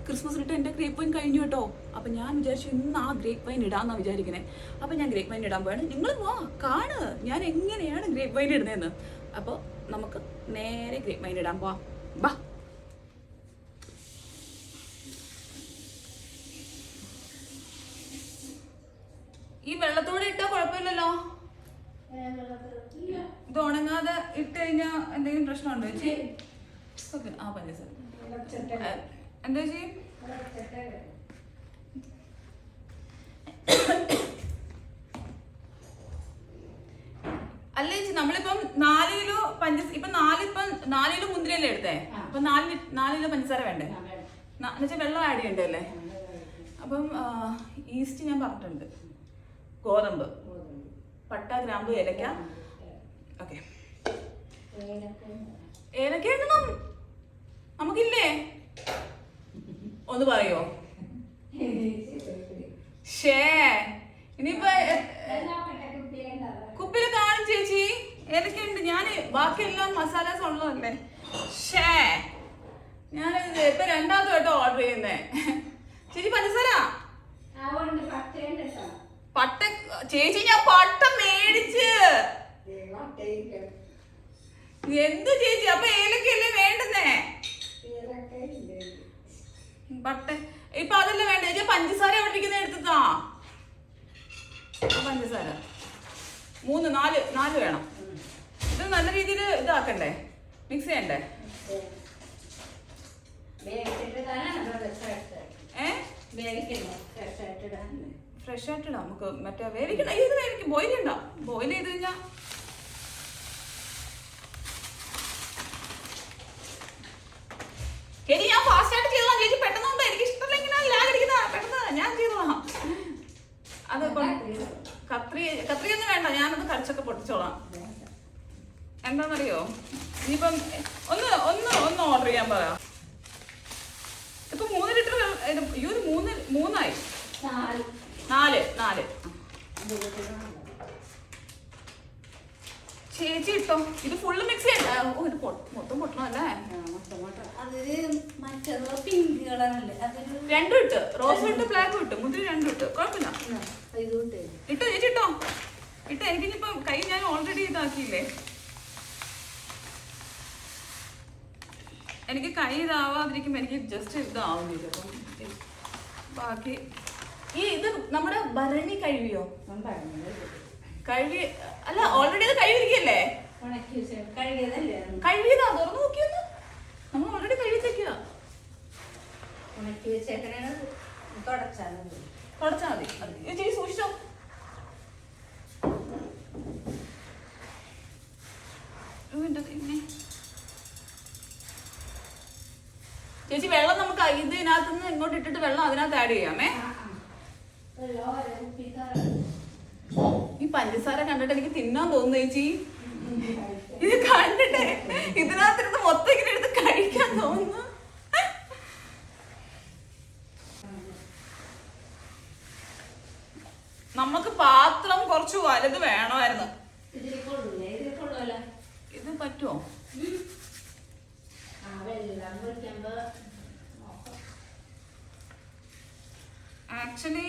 ക്രിസ്മസിലിട്ട് എൻ്റെ grape wine കഴിഞ്ഞു കേട്ടോ. അപ്പം ഞാൻ വിചാരിച്ചു ഇന്ന് ആ ഗ്രേപ്പ് വൈൻ ഇടാമെന്നാണ് വിചാരിക്കണേ. അപ്പം ഞാൻ ഗ്രേപ്പ് വൈൻ ഇടാൻ പോയാണ്. നിങ്ങൾ വാ കാണ് ഞാൻ എങ്ങനെയാണ് ഗ്രേപ്പ് വൈൻ ഇടുന്നതെന്ന്. അപ്പോൾ നമുക്ക് നേരെ ഗ്രേപ്പ് വൈൻ ഇടാൻ പോവാം. ബാ. ഈ വെള്ളത്തോടെ ഇട്ടാൽ കുഴപ്പമില്ലല്ലോ. ഇത് ഉണങ്ങാതെ ഇട്ട് കഴിഞ്ഞാൽ എന്തെങ്കിലും പ്രശ്നമുണ്ടോ ചേച്ചി? ഓക്കെ. ആ പഞ്ചസാര എന്താ ചേച്ചി? അല്ല ചേച്ചി, നമ്മളിപ്പം 4 കിലോ ഇപ്പൊ 4 കിലോ മുന്തിരിയല്ലേ എടുത്തേ? അപ്പൊ 4 കിലോ പഞ്ചസാര വേണ്ടേ? എന്നുവെച്ചാൽ വെള്ളം ആഡ് ചെയ്യണ്ടല്ലേ? അപ്പം ഈസ്റ്റ് ഞാൻ പറഞ്ഞിട്ടുണ്ട്, ഗോതമ്പ്, പട്ട, ഗ്രാമ്പു, ഏലക്ക. ഓക്കെ. ഏലക്ക ഇടണം നമുക്കില്ലേ? ഒന്ന് പറയോ? ഷേ ഇനിയിപ്പോ കുപ്പിയിൽ കാണും ചേച്ചി. ഏലക്ക ഉണ്ട്. ഞാൻ ബാക്കിയെല്ലാം മസാലാസ് ഉള്ളതല്ലേ. ഷേ ഞാനിത് ഇപ്പൊ 2ാമത്തെ കേട്ടോ ഓർഡർ ചെയ്യുന്നേ. ചേച്ചി പഞ്ചസാര പട്ട ചേച്ചി ഞാൻ പട്ട മേടിച്ച്. എന്ത് ചേച്ചി? അപ്പൊ ഏലക്കല്ലേ വേണ്ടുന്നേ? പട്ട ഇപ്പൊ അതല്ലേ വേണ്ട ചേച്ചി. പഞ്ചസാര എവിടെ ഇരിക്കുന്ന എടുത്താ? പഞ്ചസാര 3 4 വേണം. ഇത് നല്ല രീതിയിൽ ഇതാക്കണ്ടേ, മിക്സ് ചെയ്യണ്ടേ? ഫ്രഷ് ആയിട്ട് ഇടാം നമുക്ക്. മറ്റേ വേവിക്കണം. ഇത് വേവിക്കും. ബോയിൽ ചെയ്യണ്ട. ബോയിൽ ചെയ്ത് കഴിഞ്ഞാൽ ചേച്ചി ഞാൻ ഫാസ്റ്റ് ആയിട്ട് ചെയ്തോളാം. ചേച്ചി പെട്ടെന്നുണ്ട്. എനിക്ക് ഇഷ്ടമില്ലെങ്കിൽ പെട്ടെന്ന് ഞാൻ ചെയ്തോളാം. അതിപ്പം കത്രിയൊന്നും വേണ്ട. ഞാനത് കടിച്ചൊക്കെ പൊട്ടിച്ചോളാം. എന്താണെന്നറിയോ? ഇനിയിപ്പം ഒന്ന് ഓർഡർ ചെയ്യാൻ പറയാം. ഇപ്പൊ 3 ലിറ്റർ. ഈ ഒരു 3ആയി. 4 ചേച്ചി ഇട്ടോ. ഇത് ഫുള്ള് മിക്സ് ചെയ്യണ്ട. ഇത് മൊത്തം പൊട്ടണല്ലേ? 2 ഇട്ട്, റോസ് ഇട്ട്, ബ്ലാക്ക് ഇട്ട്, മുന്തിരി 2 ഇട്ട്. കുഴപ്പമില്ല. ഇട്ടോ ചേച്ചി ഇട്ടോ. ഇട്ടോ. എനിക്കിനിപ്പോ കൈ ഞാൻ ഓൾറെഡി ഇതാക്കിയില്ലേ. എനിക്ക് കൈ ഇതാവാതിരിക്കുമ്പോ എനിക്ക് ജസ്റ്റ് ഇതാവുന്നില്ല. അപ്പം ബാക്കി ഇത് നമ്മുടെ ഭരണി കഴുകിയോ? കഴുകി അല്ല, ഓൾറെഡി അത് കഴുകിയിരിക്കല്ലേ? കഴുകിയതാ. തുറന്നു നോക്കിയൊന്ന്. നമ്മൾ ഓൾറെഡി കഴുകിച്ചേക്കുക. തുടച്ചാ മതി. ചേച്ചി സൂക്ഷിച്ചോ. ചേച്ചി വെള്ളം നമുക്ക് ഇതിനകത്തുനിന്ന് ഇങ്ങോട്ട് ഇട്ടിട്ട് വെള്ളം അതിനകത്ത് ആഡ് ചെയ്യാമേ. ഈ പഞ്ചസാര കണ്ടിട്ട് എനിക്ക് തിന്നാൻ തോന്നുന്നു ചേച്ചി. ഇത് കണ്ടിട്ടേ ഇതിനകത്തിരുന്ന് മൊത്തം ഇങ്ങനെ എടുത്ത് കഴിക്കാൻ തോന്നുന്നു. നമുക്ക് പാത്രം കുറച്ച് വലുത് വേണമായിരുന്നു. ഇത് പറ്റുമോ? ആക്ച്വലി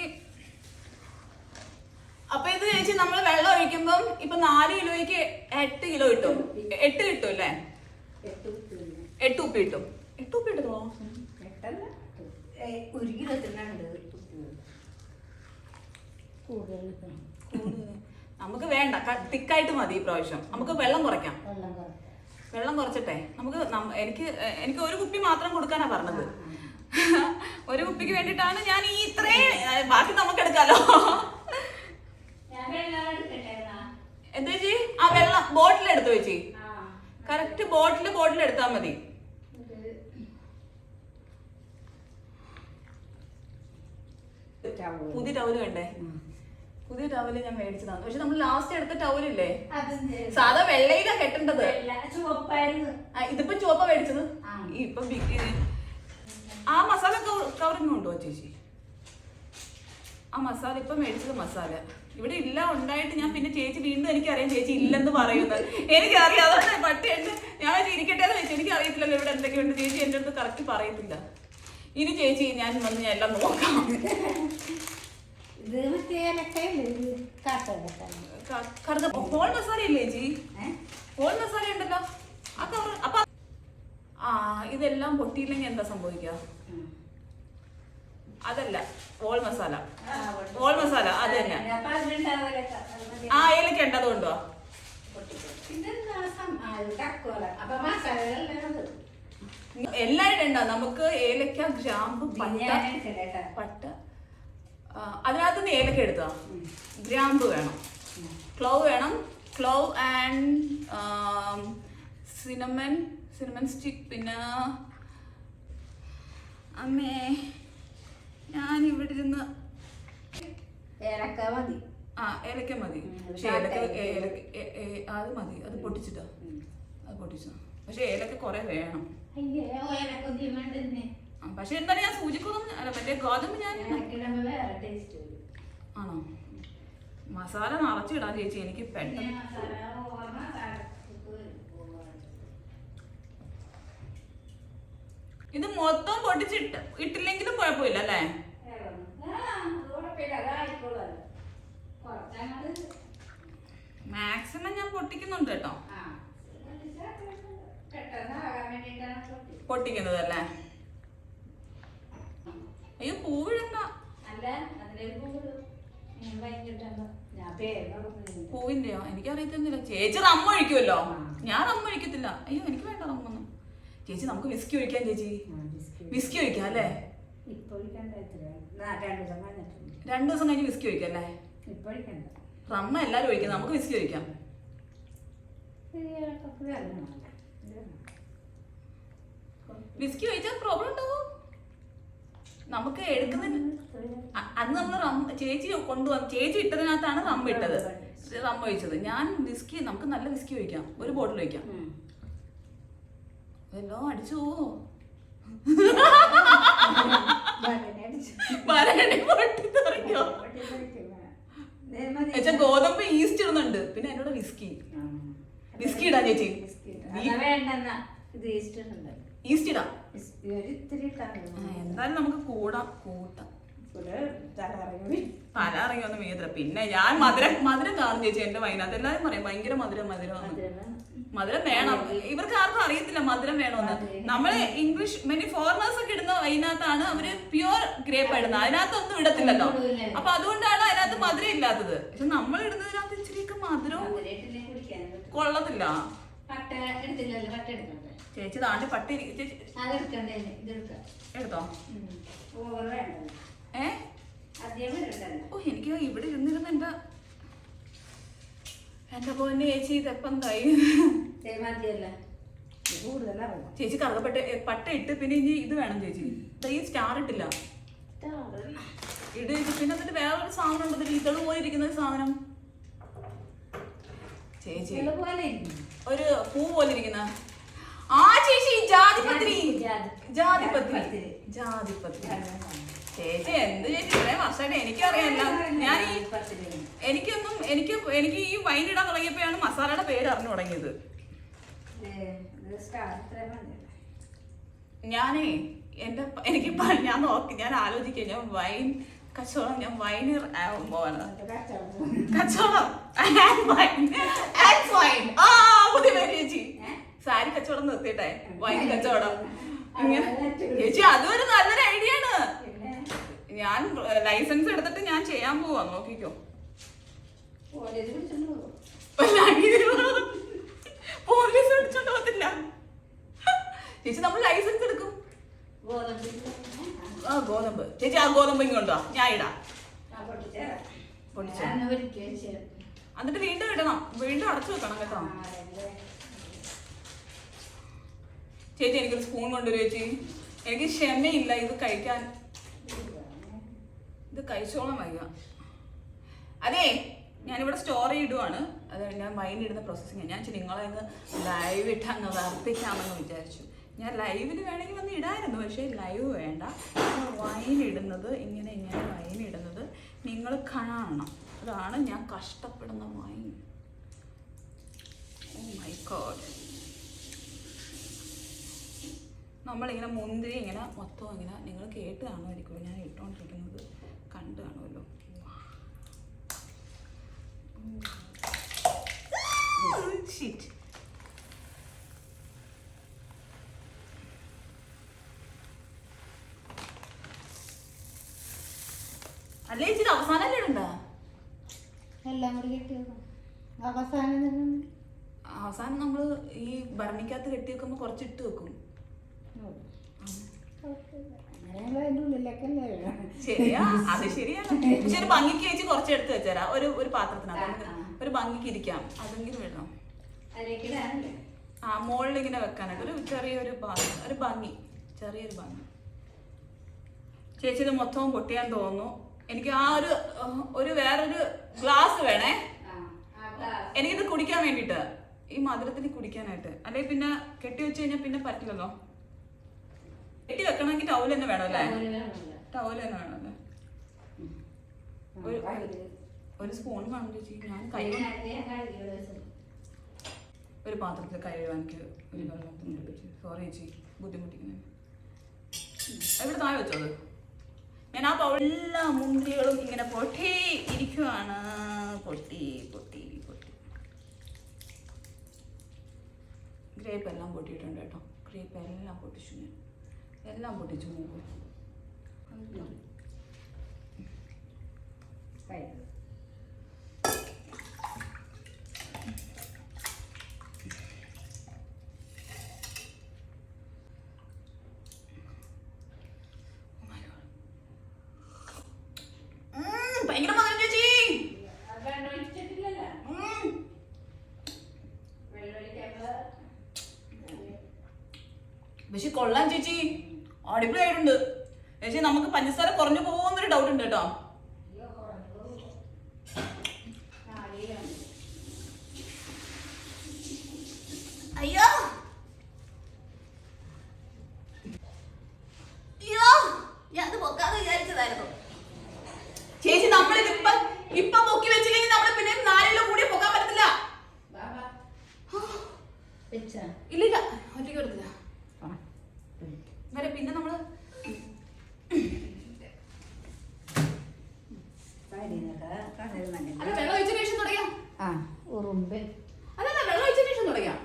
അപ്പൊ ഇത് ചേച്ചി നമ്മൾ വെള്ളം ഒഴിക്കുമ്പം ഇപ്പൊ 4 കിലോയ്ക്ക് 8 കിലോ കിട്ടും. 8 കിട്ടും അല്ലേ? 8 ഉപ്പ് കിട്ടും. 8 ഉപ്പ് കിട്ടുമോ? നമുക്ക് വേണ്ട, തിക്കായിട്ട് മതി. ഈ പ്രാവശ്യം നമുക്ക് വെള്ളം കുറയ്ക്കാം. വെള്ളം കുറച്ചിട്ടെ നമുക്ക് എനിക്ക് 1 കുപ്പി മാത്രം കൊടുക്കാനാ പറഞ്ഞത്. 1 കുപ്പിക്ക് വേണ്ടിട്ടാണ് ഞാൻ ഈ ഇത്രയും. ബാക്കി നമുക്ക് എടുക്കാലോ. എന്താ ചേച്ചി? ആ വെള്ളം ബോട്ടിൽ എടുത്തു ചേച്ചി. കറക്റ്റ് ബോട്ടിൽ എടുത്താൽ മതി. പുതിയ ടവല് വേണ്ടേ? പുതിയ ടവല് ഞാൻ മേടിച്ചതാണ്. പക്ഷെ നമ്മൾ ലാസ്റ്റ് എടുത്ത ടവലില്ലേ, സാധാ വെള്ളയിലാ കെട്ടേണ്ടത്. ഇതിപ്പോ ചുവപ്പ മേടിച്ചത്. ഇപ്പൊ ആ മസാല കവറിങ് ഉണ്ടോ ചേച്ചി? ആ മസാല ഇപ്പൊ മേടിച്ചത് മസാല ഇവിടെ ഇല്ല. ഉണ്ടായിട്ട് ഞാൻ പിന്നെ ചേച്ചി വീണ്ടും എനിക്കറിയാം ചേച്ചി ഇല്ലെന്ന് പറയുന്നത്. എനിക്കറിയാം. അതുകൊണ്ട് പട്ടിയുണ്ട്. ഞാൻ ഇരിക്കട്ടെ എന്ന് വെച്ചാൽ എനിക്ക് അറിയത്തില്ലല്ലോ ഇവിടെ എന്തൊക്കെയുണ്ട്. ചേച്ചി എൻ്റെ അടുത്ത് കറക്റ്റ് പറയത്തില്ല. ഇനി ചേച്ചി ഞാൻ വന്ന് എല്ലാം നോക്കാം. ഹോൾ മസാല ഇല്ലേ ചേച്ചി? ഹോൾ മസാല ഉണ്ടല്ലോ. അപ്പൊ ഇതെല്ലാം പൊട്ടിയില്ലെങ്കിൽ എന്താ സംഭവിക്കുക? അതല്ല ഹോൾ മസാല. ഹോൾ മസാല അത് തന്നെ. ആ ഏലക്ക ഉണ്ട്, അതുകൊണ്ടോ? എല്ലാവരും ഉണ്ടോ? നമുക്ക് ഏലക്ക, ഗ്രാമ്പ്, പട്ട. അതിനകത്ത് നിന്ന് ഏലക്ക എടുത്തോ. ഗ്രാമ്പ് വേണം, ക്ലോവ് വേണം, ക്ലോവ് ആൻഡ് സിനമൻ സ്റ്റിക്ക്. പിന്നെ അമ്മേ ഞാനിവിടെ ഇരുന്ന് ഏലക്ക മതി. ഏലക്ക മതി. പക്ഷെ ഏലക്ക അത് മതി, അത് പൊട്ടിച്ചിട്ടോ, അത് പൊട്ടിച്ചോ. പക്ഷെ ഏലക്ക കുറെ വേണം. പക്ഷെ എന്താണ് ഞാൻ സൂചിക്കൊന്നും മറ്റേ ഗോതമ്പ് ഞാൻ ആണോ മസാല നിറച്ചിടാൻ ചേച്ചി. എനിക്ക് പെട്ടെന്ന് ഇത് മൊത്തം പൊട്ടിച്ചിട്ട് ഇട്ടില്ലെങ്കിലും കുഴപ്പമില്ല അല്ലേ? മാക്സിമം ഞാൻ പൊട്ടിക്കുന്നുണ്ട് കേട്ടോ. പൊട്ടിക്കുന്നത് അല്ലേ? അയ്യോ പൂവിടണ്ട. പൂവിന്റെയോ? എനിക്കറിയത്തൊന്നുമില്ല. ചേച്ചി റമ്മ ഒഴിക്കുമല്ലോ, ഞാൻ റമ്മ ഒഴിക്കത്തില്ല. അയ്യോ എനിക്ക് വേണ്ട റമ്മൊന്നും. ചേച്ചി നമുക്ക് വിസ്കി ഒഴിക്കാം. ചേച്ചി വിസ്കി ഒഴിക്കാം അല്ലേ? 2 ദിവസം കഴിഞ്ഞ് വിസ്കി ഒഴിക്കാം അല്ലേ? റമ്മ എല്ലാരും ഒഴിക്കാം, നമുക്ക് വിസ്കി ഒഴിക്കാം. വിസ്കി ഒഴിച്ചാൽ പ്രോബ്ലം ഉണ്ടാവും. നമുക്ക് എടുക്കുന്നതിന് അന്ന് നമ്മൾ ചേച്ചി കൊണ്ടുവന്ന് ചേച്ചി ഇട്ടതിനകത്താണ് റമ്മ ഇട്ടത്, റമ്മ ഒഴിച്ചത്. ഞാൻ വിസ്കി, നമുക്ക് നല്ല വിസ്കി ഒഴിക്കാം, ഒരു ബോട്ടിൽ ഒഴിക്കാം. എല്ലോ അടിച്ചു ഗോതമ്പ് ഈസ്റ്റ് ഇടുന്നുണ്ട്. പിന്നെ എന്നോട് വിസ്കി ഇടാ ചേച്ചി. ഈസ്റ്റ് ഇടാം. എന്തായാലും നമുക്ക് കൂട്ടാം. തല ഇറങ്ങിയൊന്നും വീഴത്തില്ല. പിന്നെ ഞാൻ മധുരം കാണും ചേച്ചി എന്റെ വൈനകത്ത്. എല്ലാരും പറയും ഭയങ്കര മധുരം വേണം. ഇവർക്ക് ആർക്കും അറിയത്തില്ല മധുരം വേണമെന്ന്. നമ്മള് ഇംഗ്ലീഷ് മെനി ഫോറിനേഴ്സ് ഒക്കെ ഇടുന്ന വൈനകത്താണ് അവര് പ്യുവർ ഗ്രേപ്പ് ഇടുന്നത്, അതിനകത്തൊന്നും ഇടത്തില്ലല്ലോ. അപ്പൊ അതുകൊണ്ടാണ് അതിനകത്ത് മധുരം ഇല്ലാത്തത്. പക്ഷെ നമ്മൾ ഇടുന്നതിനകത്ത് ഇച്ചിരിയൊക്കെ മധുരവും കൊള്ളത്തില്ല. ചേച്ചി താണ്ടി പട്ടി എടുത്തോ. ഓ എനിക്ക് ഇവിടെ ഇരുന്നിരുന്ന എന്റെ പൊന്നെ ചേച്ചി ഇതെപ്പം ചേച്ചി പട്ട ഇട്ട് പിന്നെ ഇനി ഇത് വേണം ചേച്ചി. ഈ സ്റ്റാർ ഇട്ടില്ല ഇട്. പിന്നെ എന്നിട്ട് വേറൊരു സാധനം ഉണ്ട്, ഇതള് പോലെ ഇരിക്കുന്ന ഒരു സാധനം ചേച്ചി, ഒരു പൂ പോലെ ഇരിക്കുന്ന ചേച്ചി ജാതിപത്രി. ചേച്ചി എന്ത് ചേച്ചി ഇത്രയും വർഷമായിട്ട് എനിക്കറിയാല്ല. ഞാൻ എനിക്ക് ഈ വൈൻ ഇടാൻ തുടങ്ങിയപ്പോഴാണ് മസാലയുടെ പേര് അറിഞ്ഞു തുടങ്ങിയത്. ഞാനേ ഞാൻ ആലോചിക്കാം, ഞാൻ വൈൻ കച്ചവടം, ഞാൻ വൈനർ ആവുമ്പോഴാണ് കച്ചവടം. പുതിയ പേര് ചേച്ചി, സാരി കച്ചവടം നിർത്തിയിട്ടെ വൈൻ കച്ചവടം. ചേച്ചി അതൊരു നല്ലൊരു ഐഡിയ ആണ്. ഞാൻ ലൈസൻസ് എടുത്തിട്ട് ഞാൻ ചെയ്യാൻ പോവാ, നോക്കിക്കോ. പോലീസ് പിടിച്ചോണ്ട് പോകത്തില്ല ചേച്ചി, നമ്മൾ ലൈസൻസ് എടുക്കും. ഗോതമ്പ് ചേച്ചി, ആ ഗോതമ്പ് ഇങ്ങോട്ടോ, ഞാൻ ഇടാം. എന്നിട്ട് വീണ്ടും ഇടണം, വീണ്ടും അടച്ചു വെക്കണം കേട്ടോ. ചേച്ചി എനിക്കൊരു സ്പൂൺ കൊണ്ടുവരും ചേച്ചി, എനിക്ക് ക്ഷമയില്ല ഇത് കഴിക്കാൻ. ഇത് കഴിച്ചോളം വയ്യ. അതെ ഞാനിവിടെ സ്റ്റോർ ചെയ്തിടുവാണ്. അത് ഞാൻ വൈൻ ഇടുന്ന പ്രോസസ്സിങ്. ഞാൻ നിങ്ങളെ ഇന്ന് ലൈവ് ഇട്ടങ്ങ് വർപ്പിക്കാമെന്ന് വിചാരിച്ചു. ഞാൻ ലൈവിന് വേണമെങ്കിൽ വന്ന് ഇടായിരുന്നു, പക്ഷേ ലൈവ് വേണ്ട. വൈൻ ഇടുന്നത് ഇങ്ങനെ വൈൻ ഇടുന്നത് നിങ്ങൾ കാണണം. അതാണ് ഞാൻ കഷ്ടപ്പെടുന്ന വൈൻ. Oh my God. നമ്മളിങ്ങനെ മുന്തിരി ഇങ്ങനെ മൊത്തം ഇങ്ങനെ നിങ്ങൾ കേട്ട് കാണുമായിരിക്കുമല്ലോ, ഞാൻ ഇട്ടുകൊണ്ടിരിക്കുന്നത് കണ്ട് കാണുമല്ലോ. ഷിറ്റ്. അല്ലേ ഇച്ചിരി അവസാനല്ലേ ഇടണ്ടാ? എല്ലാം കൂടി കെട്ടി അവസാനം അവസാനം നമ്മൾ ഈ ഭരണിക്കകത്ത് കെട്ടി വെക്കുമ്പോൾ കുറച്ച് ഇട്ട് വെക്കും. ശരിയാ, അത് ശരിയാണ്. പക്ഷെ ഒരു ഭംഗിക്ക് വെച്ച് കുറച്ച് എടുത്ത് വെച്ചേരാ, ഒരു പാത്രത്തിനകത്ത് ഒരു ഭംഗിക്ക് ഇരിക്കാം. അതെങ്കിലും വേണം. ആ മുകളിൽ ഇങ്ങനെ വെക്കാനായിട്ട് ഒരു ചെറിയൊരു പാത്രം, ഒരു ഭംഗി, ചെറിയൊരു ഭംഗി. ചേച്ചി ഇത് മൊത്തവും പൊട്ടിയാൻ തോന്നുന്നു. എനിക്ക് ആ ഒരു വേറൊരു ഗ്ലാസ് വേണേ, എനിക്കിത് കുടിക്കാൻ വേണ്ടിട്ട്, ഈ മധുരത്തിന് കുടിക്കാനായിട്ട്. അല്ലെങ്കിൽ പിന്നെ കെട്ടി വെച്ച് കഴിഞ്ഞാൽ പിന്നെ പറ്റില്ലല്ലോ. കെട്ടി വെക്കണമെങ്കിൽ ടൗൽ തന്നെ വേണമല്ലേ? ടൗൽ തന്നെ വേണമല്ലേ? ഒരു സ്പൂൺ കാണും ചേച്ചി. ഞാൻ കൈ ഒരു പാത്രത്തിൽ കൈ കഴുകാനിക്ക് ഒരു വെള്ളത്തിന് ചേച്ചി. സോറി ചേച്ചി, ബുദ്ധിമുട്ടിക്കുന്നത്. എവിടെ താഴെ വെച്ചത്? ഞാൻ ആ എല്ലാ മുന്തിരികളും ഇങ്ങനെ പൊട്ടി ഇരിക്കുവാണ്. പൊട്ടി പൊട്ടി പൊട്ടി. ഗ്രേപ്പ് എല്ലാം പൊട്ടിയിട്ടുണ്ട് കേട്ടോ. ഗ്രേപ്പ് എല്ലാം പൊട്ടിച്ചു, ഞാൻ എല്ലാം പൊട്ടിച്ചു. മൂക്കും ഭയങ്കര മധുരം ചേച്ചി. പക്ഷെ കൊള്ളാം ചേച്ചി, അടിപൊളിയായിട്ടുണ്ട് ചേച്ചി. നമുക്ക് പഞ്ചസാര കുറഞ്ഞു പോകുന്നൊരു ഡൗട്ട് ഉണ്ട് കേട്ടോ. അയ്യോ അയ്യോ, ഞാൻ അത് പൊക്കാതെ വിചാരിച്ചതായിരുന്നു ചേച്ചി. നമ്മളിത് ഇപ്പൊ പൊക്കി വെച്ചില്ലെങ്കിൽ നമ്മൾ പിന്നെ 4 കിലോ കൂടി പൊക്കാൻ പറ്റത്തില്ല. ഇല്ലില്ല, ഒറ്റയ്ക്ക് എടുത്തില്ല വരെ. പിന്നെ നമ്മള് അല്ല വെള്ളം ഒഴിച്ചതിന് ശേഷം തുടങ്ങാം. അതല്ല, വെള്ളം ഒഴിച്ചതിന് ശേഷം തുടങ്ങാം.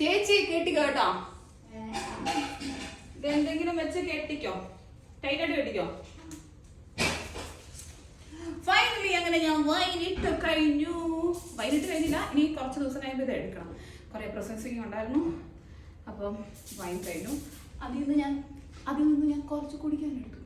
ചേച്ചി കെട്ടിക്കോ കേട്ടോ. ഇതെന്തെങ്കിലും വെച്ച് കെട്ടിക്കോ, ടൈറ്റായിട്ട് കെട്ടിക്കോ. ഫൈനലി അങ്ങനെ ഞാൻ വൈനിട്ട് കഴിഞ്ഞു. വൈനിട്ട് കഴിഞ്ഞില്ല, ഇനി കുറച്ച് ദിവസം കഴിയുമ്പോൾ ഇത് എടുക്കണം. കുറേ പ്രോസസ്സിങ് ഉണ്ടായിരുന്നു. അപ്പം വൈൻ കഴിഞ്ഞു. അതിൽ നിന്ന് ഞാൻ കുറച്ച് കുടിക്കാനെടുത്തു.